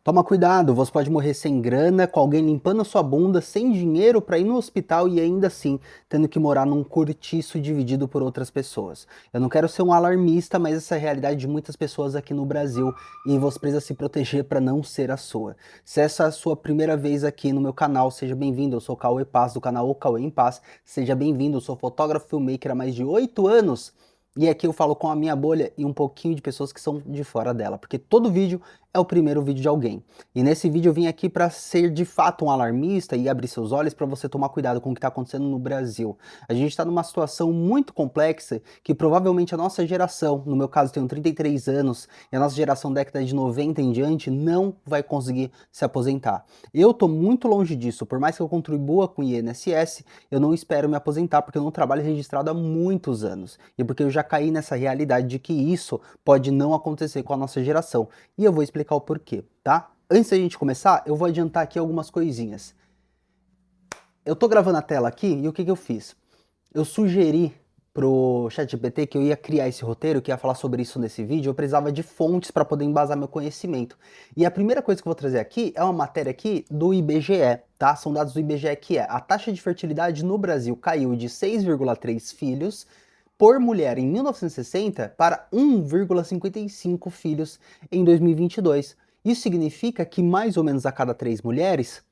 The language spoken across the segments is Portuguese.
Toma cuidado, você pode morrer sem grana, com alguém limpando a sua bunda, sem dinheiro para ir no hospital e ainda assim tendo que morar num cortiço dividido por outras pessoas. Eu não quero ser um alarmista, mas essa é a realidade de muitas pessoas aqui no Brasil e você precisa se proteger para não ser a sua. Se essa é a sua primeira vez aqui no meu canal, seja bem-vindo. Eu sou o Cauê Paz do canal O Cauê em Paz. Seja bem-vindo, eu sou fotógrafo filmmaker há mais de 8 anos. E aqui eu falo com a minha bolha e um pouquinho de pessoas que são de fora dela, porque todo vídeo é o primeiro vídeo de alguém. E nesse vídeo eu vim aqui para ser de fato um alarmista e abrir seus olhos para você tomar cuidado com o que está acontecendo no Brasil. A gente está numa situação muito complexa que provavelmente a nossa geração, no meu caso eu tenho 33 anos, e a nossa geração década de 90 em diante não vai conseguir se aposentar. Eu estou muito longe disso, por mais que eu contribua com o INSS, eu não espero me aposentar porque eu não trabalho registrado há muitos anos. E porque eu já caí nessa realidade de que isso pode não acontecer com a nossa geração. E eu vou explicar o porquê, tá? Antes da gente começar, eu vou adiantar aqui algumas coisinhas. Eu tô gravando a tela aqui e o que eu fiz? Eu sugeri pro ChatGPT que eu ia criar esse roteiro, que ia falar sobre isso nesse vídeo, eu precisava de fontes para poder embasar meu conhecimento. E a primeira coisa que eu vou trazer aqui é uma matéria aqui do IBGE, tá? São dados do IBGE que é: a taxa de fertilidade no Brasil caiu de 6,3 filhos por mulher em 1960 para 1,55 filhos em 2022. Isso significa que mais ou menos a cada 3 mulheres,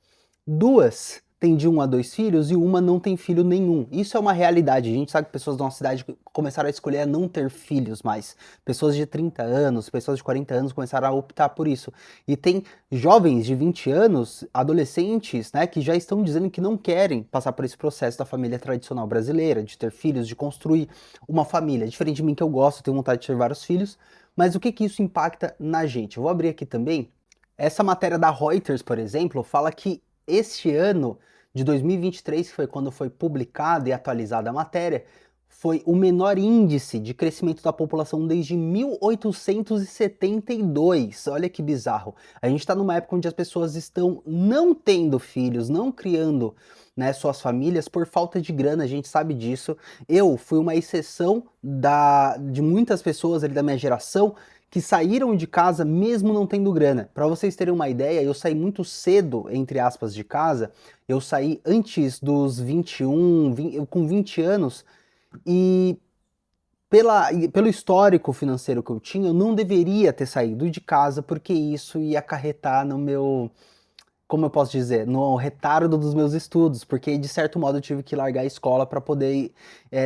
2 têm de 1 a 2 filhos e uma não tem filho nenhum. Isso é uma realidade. A gente sabe que pessoas da nossa cidade começaram a escolher a não ter filhos mais. Pessoas de 30 anos, pessoas de 40 anos começaram a optar por isso. E tem jovens de 20 anos, adolescentes, né, que já estão dizendo que não querem passar por esse processo da família tradicional brasileira, de ter filhos, de construir uma família. Diferente de mim, que eu gosto, tenho vontade de ter vários filhos. Mas o que que isso impacta na gente? Eu vou abrir aqui também. Essa matéria da Reuters, por exemplo, fala que este ano de 2023, que foi quando foi publicada e atualizada a matéria, foi o menor índice de crescimento da população desde 1872. Olha que bizarro. A gente está numa época onde as pessoas estão não tendo filhos, não criando, né, suas famílias por falta de grana, a gente sabe disso. Eu fui uma exceção de muitas pessoas ali da minha geração que saíram de casa mesmo não tendo grana. Para vocês terem uma ideia, eu saí muito cedo, entre aspas, de casa. Eu saí antes dos 21, com 20 anos, e pelo histórico financeiro que eu tinha, eu não deveria ter saído de casa, porque isso ia acarretar no meu, como eu posso dizer, no retardo dos meus estudos, porque de certo modo eu tive que largar a escola para poder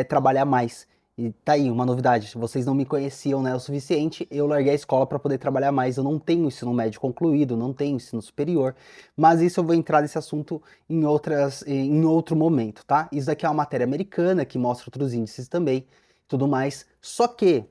trabalhar mais. E tá aí uma novidade, vocês não me conheciam, né, o suficiente, eu larguei a escola para poder trabalhar mais. Eu não tenho ensino médio concluído, não tenho ensino superior, mas isso eu vou entrar nesse assunto em outro momento, tá? Isso daqui é uma matéria americana que mostra outros índices também, tudo mais. Só que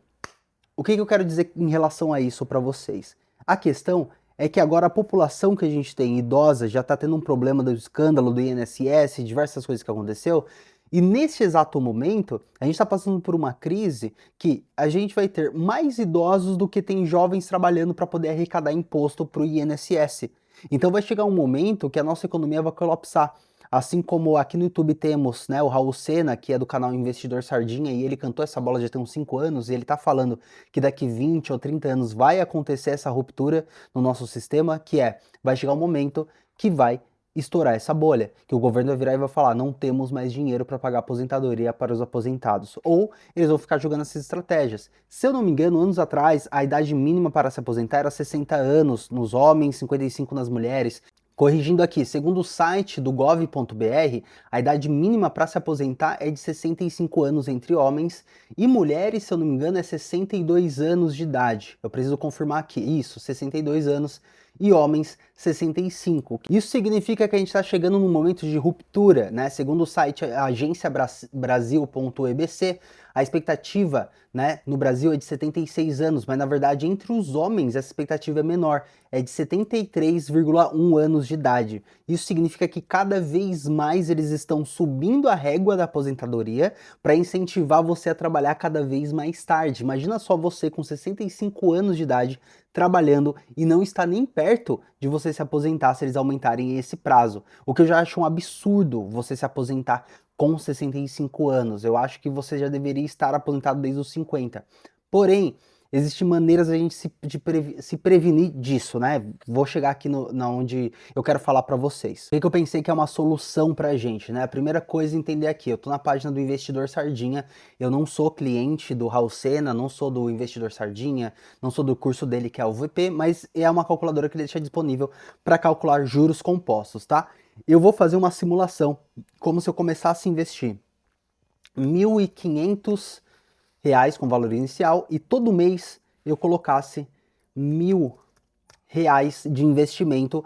o que eu quero dizer em relação a isso para vocês? A questão é que agora a população que a gente tem idosa já está tendo um problema do escândalo do INSS, diversas coisas que aconteceu, e nesse exato momento a gente está passando por uma crise que a gente vai ter mais idosos do que tem jovens trabalhando para poder arrecadar imposto para o INSS. Então vai chegar um momento que a nossa economia vai colapsar. Assim como aqui no YouTube temos, né, o Raul Sena, que é do canal Investidor Sardinha, e ele cantou essa bola já tem uns 5 anos, e ele tá falando que daqui 20 ou 30 anos vai acontecer essa ruptura no nosso sistema, que vai chegar um momento que vai estourar essa bolha, que o governo vai virar e vai falar: não temos mais dinheiro para pagar aposentadoria para os aposentados. Ou eles vão ficar jogando essas estratégias. Se eu não me engano, anos atrás, a idade mínima para se aposentar era 60 anos nos homens, 55 nas mulheres. Corrigindo aqui, segundo o site do gov.br, a idade mínima para se aposentar é de 65 anos entre homens e mulheres, se eu não me engano, é 62 anos de idade. Eu preciso confirmar aqui, isso, 62 anos, e homens 65. Isso significa que a gente está chegando num momento de ruptura, né? Segundo o site agenciabrasil.ebc, a expectativa, né, no Brasil é de 76 anos, mas na verdade entre os homens essa expectativa é menor, é de 73,1 anos de idade. Isso significa que cada vez mais eles estão subindo a régua da aposentadoria para incentivar você a trabalhar cada vez mais tarde. Imagina só você com 65 anos de idade trabalhando e não está nem perto de você se aposentar se eles aumentarem esse prazo. O que eu já acho um absurdo, você se aposentar com 65 anos. Eu acho que você já deveria estar aposentado desde os 50. Porém, existem maneiras a gente se prevenir disso, né? Vou chegar aqui na onde eu quero falar para vocês. O que eu pensei que é uma solução pra gente, né? A primeira coisa é entender aqui, eu tô na página do Investidor Sardinha, eu não sou cliente do Raul Sena, não sou do Investidor Sardinha, não sou do curso dele que é o VP, mas é uma calculadora que ele deixa disponível para calcular juros compostos, tá? Eu vou fazer uma simulação, como se eu começasse a investir R$ 1.500 com valor inicial e todo mês eu colocasse R$ 1.000 de investimento.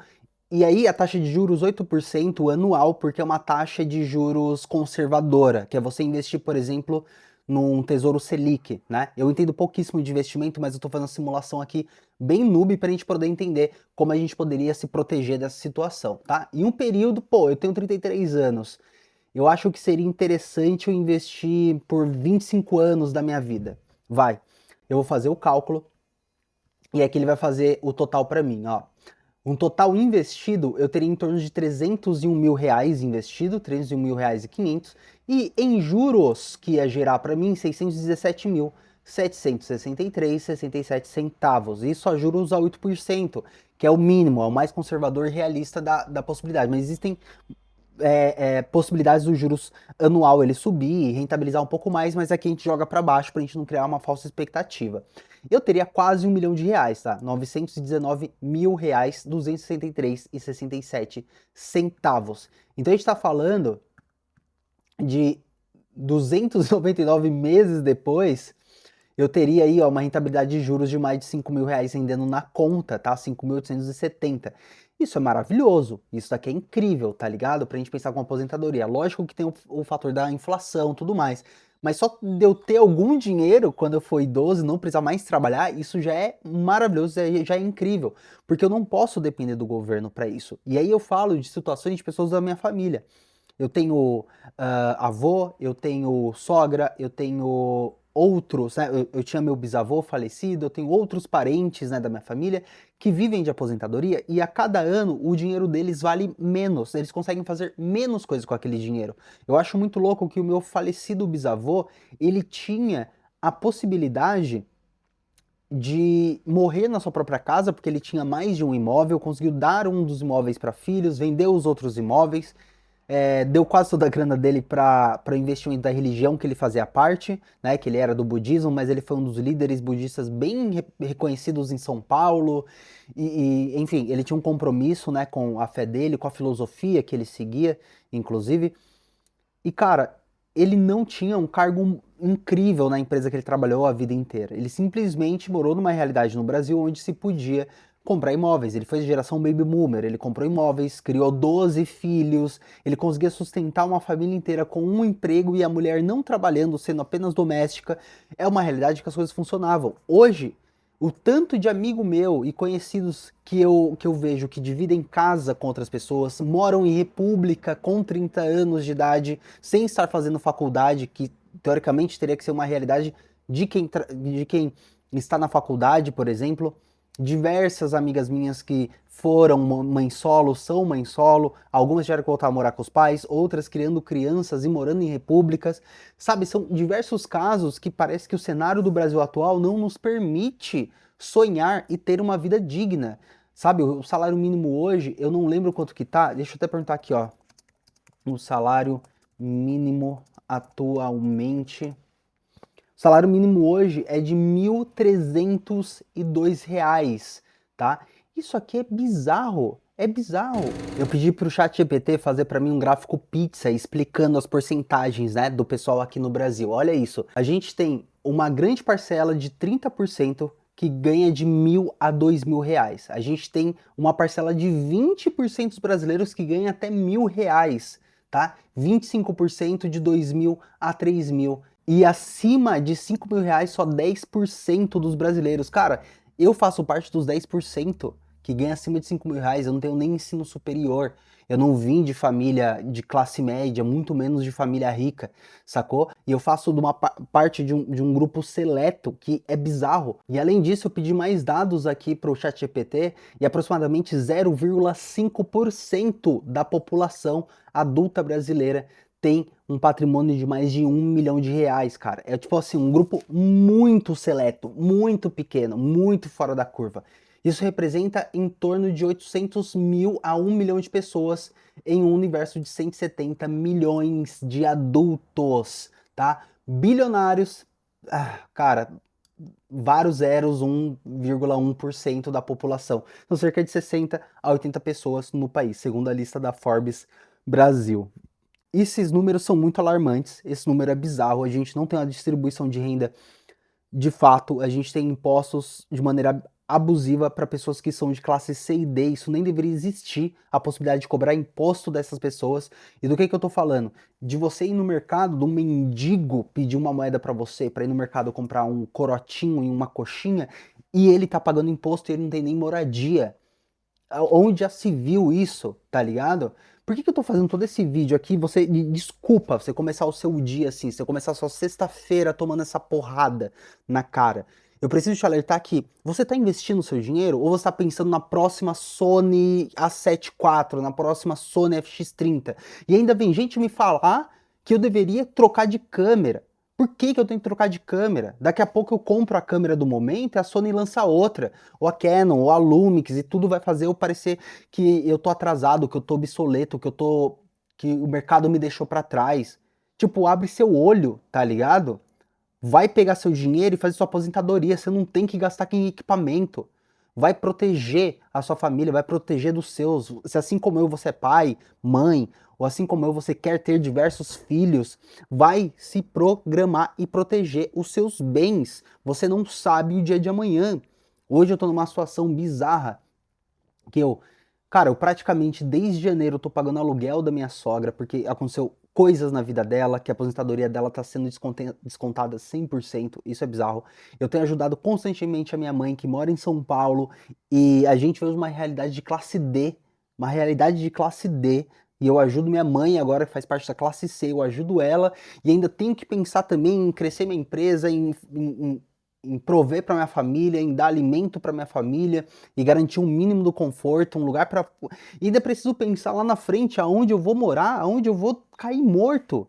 E aí a taxa de juros 8% anual, porque é uma taxa de juros conservadora, que é você investir, por exemplo, num Tesouro Selic, né? Eu entendo pouquíssimo de investimento, mas eu tô fazendo uma simulação aqui bem noob pra gente poder entender como a gente poderia se proteger dessa situação, tá? Em um período, pô, eu tenho 33 anos, eu acho que seria interessante eu investir por 25 anos da minha vida. Vai, eu vou fazer o cálculo e aqui ele vai fazer o total para mim, ó. Um total investido, eu teria em torno de R$ 301.000 investido, R$ 301.500, e em juros que ia gerar para mim 617.763,67 centavos. Isso a juros a 8%, que é o mínimo, é o mais conservador e realista da possibilidade. Mas existem possibilidades dos juros anual ele subir, rentabilizar um pouco mais, mas aqui a gente joga para baixo para a gente não criar uma falsa expectativa. Eu teria quase R$ 1.000.000, tá? R$ 919.000, 263,67 centavos. Então a gente está falando de 299 meses depois, eu teria aí ó, uma rentabilidade de juros de mais de R$ 5.000 rendendo na conta, tá? 5.870. Isso é maravilhoso, isso daqui é incrível, tá ligado? Pra gente pensar com aposentadoria. Lógico que tem o fator da inflação tudo mais, mas só de eu ter algum dinheiro quando eu for idoso e não precisar mais trabalhar, isso já é maravilhoso, já é incrível, porque eu não posso depender do governo para isso. E aí eu falo de situações de pessoas da minha família. Eu tenho avô, eu tenho sogra, eu tenho outros, né? Eu tinha meu bisavô falecido, eu tenho outros parentes, né, da minha família que vivem de aposentadoria e a cada ano o dinheiro deles vale menos, eles conseguem fazer menos coisas com aquele dinheiro. Eu acho muito louco que o meu falecido bisavô, ele tinha a possibilidade de morrer na sua própria casa, porque ele tinha mais de um imóvel, conseguiu dar um dos imóveis para filhos, vendeu os outros imóveis, deu quase toda a grana dele para o investimento da religião que ele fazia parte, né, que ele era do budismo, mas ele foi um dos líderes budistas bem reconhecidos em São Paulo, enfim, ele tinha um compromisso, né, com a fé dele, com a filosofia que ele seguia, inclusive, e cara, ele não tinha um cargo incrível na empresa que ele trabalhou a vida inteira. Ele simplesmente morou numa realidade no Brasil onde se podia comprar imóveis. Ele foi de geração baby boomer, ele comprou imóveis, criou 12 filhos, ele conseguia sustentar uma família inteira com um emprego e a mulher não trabalhando, sendo apenas doméstica. É uma realidade que as coisas funcionavam. Hoje, o tanto de amigo meu e conhecidos que eu vejo que dividem casa com outras pessoas, moram em república com 30 anos de idade, sem estar fazendo faculdade, que teoricamente teria que ser uma realidade de quem está na faculdade, por exemplo. Diversas amigas minhas que foram mãe solo, são mãe solo, algumas tiveram que voltar a morar com os pais, outras criando crianças e morando em repúblicas. Sabe, são diversos casos que parece que o cenário do Brasil atual não nos permite sonhar e ter uma vida digna. Sabe, o salário mínimo hoje, eu não lembro quanto que tá, deixa eu até perguntar aqui, ó. O salário mínimo atualmente. O salário mínimo hoje é de R$ 1.302, tá? Isso aqui é bizarro, é bizarro. Eu pedi pro ChatGPT fazer para mim um gráfico pizza explicando as porcentagens, né, do pessoal aqui no Brasil. Olha isso, a gente tem uma grande parcela de 30% que ganha de R$ 1.000 a R$ 2.000. A gente tem uma parcela de 20% dos brasileiros que ganha até R$ 1.000, tá? 25% de 2.000 a 3.000. E acima de R$ 5.000, só 10% dos brasileiros. Cara, eu faço parte dos 10% que ganha acima de R$ 5.000. Eu não tenho nem ensino superior. Eu não vim de família de classe média, muito menos de família rica, sacou? E eu faço de uma parte de um grupo seleto que é bizarro. E além disso, eu pedi mais dados aqui para o ChatGPT e aproximadamente 0,5% da população adulta brasileira tem um patrimônio de mais de R$ 1 milhão, cara. É tipo assim, um grupo muito seleto, muito pequeno, muito fora da curva. Isso representa em torno de 800 mil a 1 milhão de pessoas em um universo de 170 milhões de adultos, tá? Bilionários, cara, vários zeros, 1,1% da população. São cerca de 60 a 80 pessoas no país, segundo a lista da Forbes Brasil. Esses números são muito alarmantes, esse número é bizarro, a gente não tem uma distribuição de renda de fato, a gente tem impostos de maneira abusiva para pessoas que são de classe C e D, isso nem deveria existir, a possibilidade de cobrar imposto dessas pessoas. E do que eu tô falando? De você ir no mercado, de um mendigo pedir uma moeda para você, para ir no mercado comprar um corotinho e uma coxinha, e ele tá pagando imposto e ele não tem nem moradia. Onde já se viu isso, tá ligado? Por que eu tô fazendo todo esse vídeo aqui? Você, desculpa, você começar o seu dia assim, você começar a sua sexta-feira tomando essa porrada na cara. Eu preciso te alertar que você tá investindo o seu dinheiro ou você tá pensando na próxima Sony A7 IV, na próxima Sony FX30? E ainda vem gente me falar que eu deveria trocar de câmera. Por que eu tenho que trocar de câmera? Daqui a pouco eu compro a câmera do momento e a Sony lança outra, ou a Canon, ou a Lumix, e tudo vai fazer eu parecer que eu tô atrasado, que eu tô obsoleto, que o mercado me deixou para trás. Tipo, abre seu olho, tá ligado? Vai pegar seu dinheiro e fazer sua aposentadoria, você não tem que gastar em equipamento. Vai proteger a sua família, vai proteger dos seus. Se assim como eu você é pai, mãe, ou assim como eu você quer ter diversos filhos, vai se programar e proteger os seus bens. Você não sabe o dia de amanhã. Hoje eu tô numa situação bizarra que cara, eu praticamente desde janeiro eu tô pagando aluguel da minha sogra porque aconteceu coisas na vida dela, que a aposentadoria dela tá sendo descontada 100%, isso é bizarro. Eu tenho ajudado constantemente a minha mãe, que mora em São Paulo, e a gente fez uma realidade de classe D, uma realidade de classe D, e eu ajudo minha mãe agora, que faz parte da classe C, eu ajudo ela, e ainda tenho que pensar também em crescer minha empresa, em prover para minha família, em dar alimento para minha família e garantir um mínimo do conforto, um lugar para. E ainda preciso pensar lá na frente aonde eu vou morar, aonde eu vou cair morto.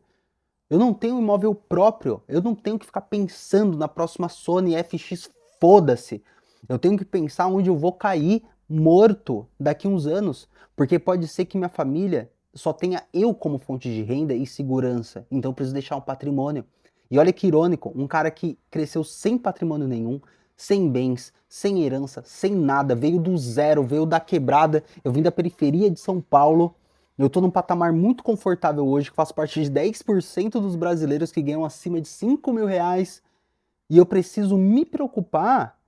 Eu não tenho um imóvel próprio, eu não tenho que ficar pensando na próxima Sony FX, foda-se. Eu tenho que pensar onde eu vou cair morto daqui uns anos, porque pode ser que minha família só tenha eu como fonte de renda e segurança, então eu preciso deixar um patrimônio. E olha que irônico, um cara que cresceu sem patrimônio nenhum, sem bens, sem herança, sem nada, veio do zero, veio da quebrada, eu vim da periferia de São Paulo, eu tô num patamar muito confortável hoje, que faço parte de 10% dos brasileiros que ganham acima de R$ 5.000, e eu preciso me preocupar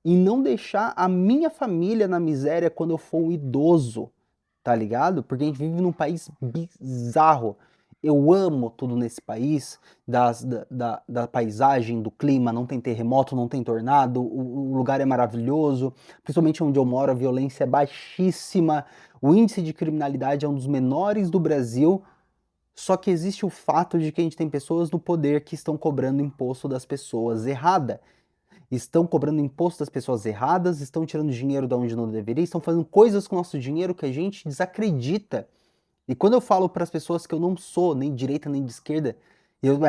em não deixar a minha família na miséria quando eu for um idoso, tá ligado? Porque a gente vive num país bizarro. Eu amo tudo nesse país, da paisagem, do clima, não tem terremoto, não tem tornado, o lugar é maravilhoso, principalmente onde eu moro, a violência é baixíssima, o índice de criminalidade é um dos menores do Brasil, só que existe o fato de que a gente tem pessoas no poder que estão cobrando imposto das pessoas errada. Estão cobrando imposto das pessoas erradas, estão tirando dinheiro de onde não deveria, estão fazendo coisas com o nosso dinheiro que a gente desacredita. E quando eu falo para as pessoas que eu não sou nem de direita nem de esquerda,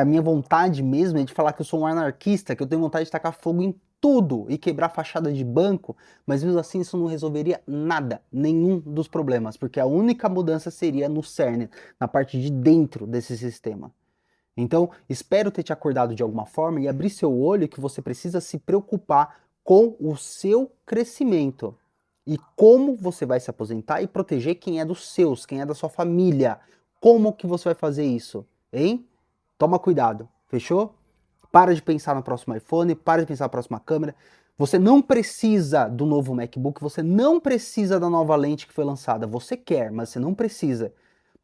a minha vontade mesmo é de falar que eu sou um anarquista, que eu tenho vontade de tacar fogo em tudo e quebrar fachada de banco, mas mesmo assim isso não resolveria nada, nenhum dos problemas, porque a única mudança seria no cerne, na parte de dentro desse sistema. Então, espero ter te acordado de alguma forma e abrir seu olho que você precisa se preocupar com o seu crescimento e como você vai se aposentar e proteger quem é dos seus, quem é da sua família. Como que você vai fazer isso, hein? Toma cuidado, fechou? Para de pensar no próximo iPhone, para de pensar na próxima câmera. Você não precisa do novo MacBook, você não precisa da nova lente que foi lançada. Você quer, mas você não precisa.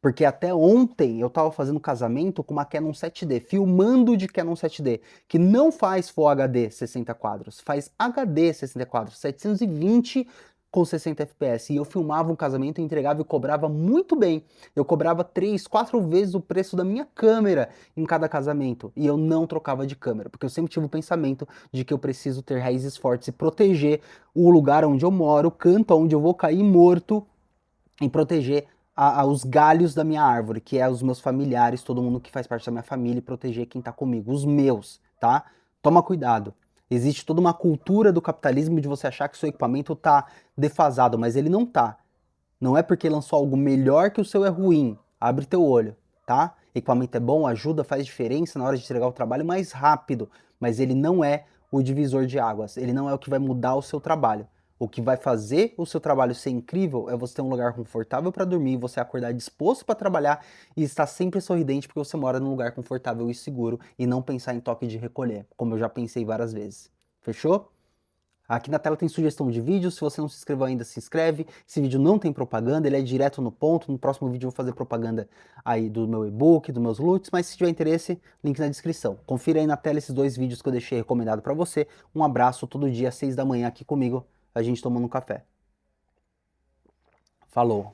Porque até ontem eu estava fazendo casamento com uma Canon 7D, filmando de Canon 7D, que não faz Full HD 60 quadros, faz HD 60 quadros, 720 com 60 FPS. E eu filmava um casamento, entregava e cobrava muito bem. Eu cobrava 3, 4 vezes o preço da minha câmera em cada casamento. E eu não trocava de câmera, porque eu sempre tive o pensamento de que eu preciso ter raízes fortes e proteger o lugar onde eu moro, o canto onde eu vou cair morto, e proteger os galhos da minha árvore, que é os meus familiares, todo mundo que faz parte da minha família e proteger quem tá comigo, os meus, tá? Toma cuidado. Existe toda uma cultura do capitalismo de você achar que seu equipamento tá defasado, mas ele não tá. Não é porque lançou algo melhor que o seu é ruim. Abre teu olho, tá? Equipamento é bom, ajuda, faz diferença na hora de entregar o trabalho mais rápido, mas ele não é o divisor de águas, ele não é o que vai mudar o seu trabalho. O que vai fazer o seu trabalho ser incrível é você ter um lugar confortável para dormir, você acordar disposto para trabalhar e estar sempre sorridente porque você mora num lugar confortável e seguro e não pensar em toque de recolher, como eu já pensei várias vezes. Fechou? Aqui na tela tem sugestão de vídeo, se você não se inscreveu ainda, se inscreve. Esse vídeo não tem propaganda, ele é direto no ponto. No próximo vídeo eu vou fazer propaganda aí do meu e-book, dos meus loots, mas se tiver interesse, link na descrição. Confira aí na tela esses 2 vídeos que eu deixei recomendado para você. Um abraço, todo dia às 6 da manhã aqui comigo, a gente tomando um café. Falou!